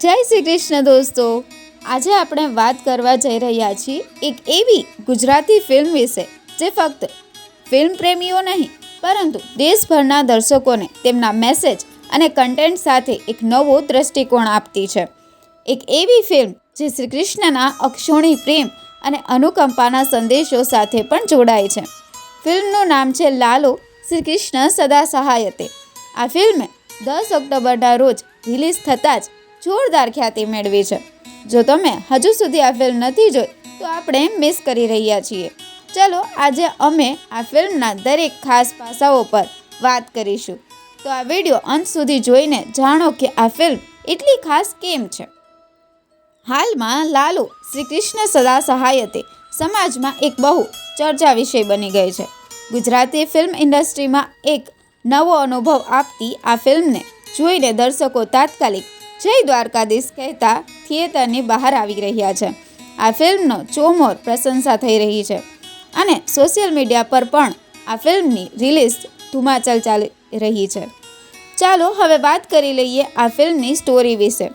જય શ્રી કૃષ્ણ દોસ્તો, આજે આપણે વાત કરવા જઈ રહ્યા છીએ એક એવી ગુજરાતી ફિલ્મ વિશે જે ફક્ત ફિલ્મ પ્રેમીઓ નહીં પરંતુ દેશભરના દર્શકોને તેમના મેસેજ અને કન્ટેન્ટ સાથે એક નવો દ્રષ્ટિકોણ આપતી છે. એક એવી ફિલ્મ જે શ્રી કૃષ્ણના અક્ષોણી પ્રેમ અને અનુકંપાના સંદેશો સાથે પણ જોડાય છે. ફિલ્મનું નામ છે લાલો શ્રી કૃષ્ણ સદા સહાયતે. આ ફિલ્મે 10 ઓક્ટોબરના રોજ રિલીઝ થતાં જ જોરદાર ખ્યાતિ મેળવી છે. જો તમે હજુ સુધી આ ફિલ્મ નથી જોઈ તો આપણે મિસ કરી રહ્યા છીએ. ચલો આજે અમે આ ફિલ્મના દરેક ખાસ પાસાઓ પર વાત કરીશું. તો આ વિડીયો અંત સુધી જોઈને જાણો કે આ ફિલ્મ એટલી ખાસ કેમ છે. હાલમાં લાલો શ્રી કૃષ્ણ સદા સહાયતે સમાજમાં એક બહુ ચર્ચા વિષય બની ગઈ છે. ગુજરાતી ફિલ્મ ઇન્ડસ્ટ્રીમાં એક નવો અનુભવ આપતી આ ફિલ્મને જોઈને દર્શકો તાત્કાલિક જય દ્વારકાધીશ કહેતા થિયેટરની બહાર આવી રહ્યા છે. આ ફિલ્મનો ચોમોર પ્રશંસા થઈ રહી છે અને સોશિયલ મીડિયા પર પણ આ ફિલ્મની રિલીઝ ધુમાચલ ચાલી રહી છે. ચાલો હવે વાત કરી લઈએ આ ફિલ્મની સ્ટોરી વિશે.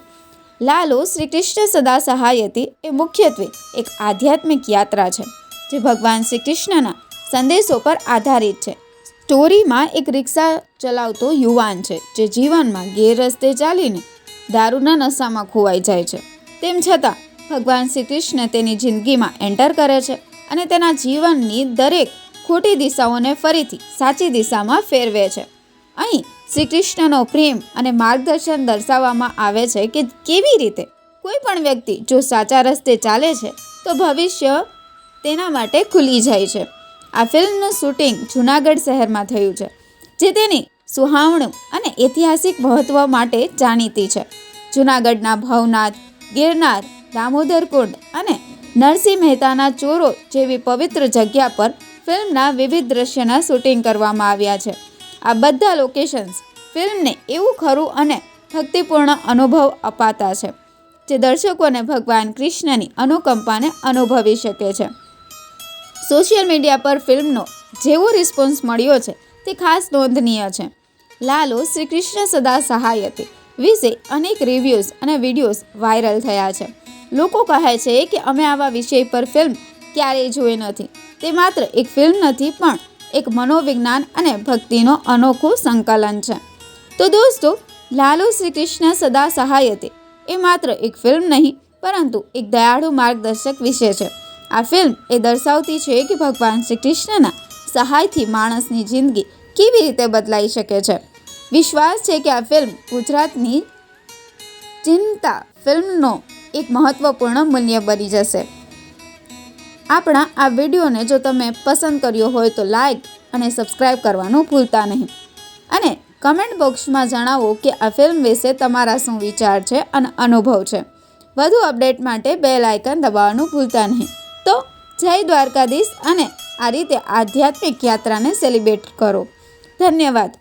લાલો શ્રી કૃષ્ણ સદા સહાયતી એ મુખ્યત્વે એક આધ્યાત્મિક યાત્રા છે જે ભગવાન શ્રી કૃષ્ણના સંદેશો પર આધારિત છે. સ્ટોરીમાં એક રિક્ષા ચલાવતો યુવાન છે જે જીવનમાં ગેરરસ્તે ચાલીને દારૂના નશામાં ખોવાઈ જાય છે. તેમ છતાં ભગવાન શ્રી કૃષ્ણ તેની જિંદગીમાં એન્ટર કરે છે અને તેના જીવનની દરેક ખોટી દિશાઓને ફરીથી સાચી દિશામાં ફેરવે છે. અહીં શ્રી કૃષ્ણનો પ્રેમ અને માર્ગદર્શન દર્શાવવામાં આવે છે કે કેવી રીતે કોઈ પણ વ્યક્તિ જો સાચા રસ્તે ચાલે છે તો ભવિષ્ય તેના માટે ખુલી જાય છે. આ ફિલ્મનું શૂટિંગ જૂનાગઢ શહેરમાં થયું છે જે તેની સુહાવણું અને ઐતિહાસિક મહત્વ માટે જાણીતી છે. જૂનાગઢના ભવનાથ, ગિરનાર, દામોદરકુંડ અને નરસિંહ મહેતાના ચોરો જેવી પવિત્ર જગ્યા પર ફિલ્મના વિવિધ દ્રશ્યના શૂટિંગ કરવામાં આવ્યા છે. આ બધા લોકેશન્સ ફિલ્મને એવું ખરું અને ભક્તિપૂર્ણ અનુભવ અપાતા છે જે દર્શકોને ભગવાન કૃષ્ણની અનુકંપાને અનુભવી શકે છે. સોશિયલ મીડિયા પર ફિલ્મનો જેવો રિસ્પોન્સ મળ્યો છે તે ખાસ નોંધનીય છે. લાલો શ્રી કૃષ્ણ સદા સહાયતે વિશે અનેક રિવ્યૂઝ અને વિડીયોઝ વાયરલ થયા છે. લોકો કહે છે કે અમે આવા વિષય પર ફિલ્મ ક્યારેય જોઈ નથી. તે માત્ર એક ફિલ્મ નથી પણ એક મનોવિજ્ઞાન અને ભક્તિનો અનોખું સંકલન છે. તો દોસ્તો, લાલો શ્રી કૃષ્ણ સદા સહાયતે એ માત્ર એક ફિલ્મ નહીં પરંતુ એક દયાળુ માર્ગદર્શક વિષય છે. આ ફિલ્મ એ દર્શાવતી છે કે ભગવાન શ્રી કૃષ્ણના સહાયથી માણસની જિંદગી કેવી રીતે બદલાઈ શકે છે. વિશ્વાસ છે કે આ ફિલ્મ ગુજરાતની ચિંતા ફિલ્મનો એક મહત્વપૂર્ણ મૂલ્ય બની જશે. આપણા આ વિડીયોને જો તમે પસંદ કર્યો હોય તો લાઈક અને સબસ્ક્રાઈબ કરવાનું ભૂલતા નહીં. અને કમેન્ટ બોક્સમાં જણાવો કે આ ફિલ્મ વિશે તમારા શું વિચાર છે અને અનુભવ છે. વધુ અપડેટ માટે બેલ આઇકન દબાવવાનું ભૂલતા નહીં. તો જય દ્વારકાધીશ અને આ રીતે આધ્યાત્મિક યાત્રાને સેલિબ્રેટ કરો. ધન્યવાદ.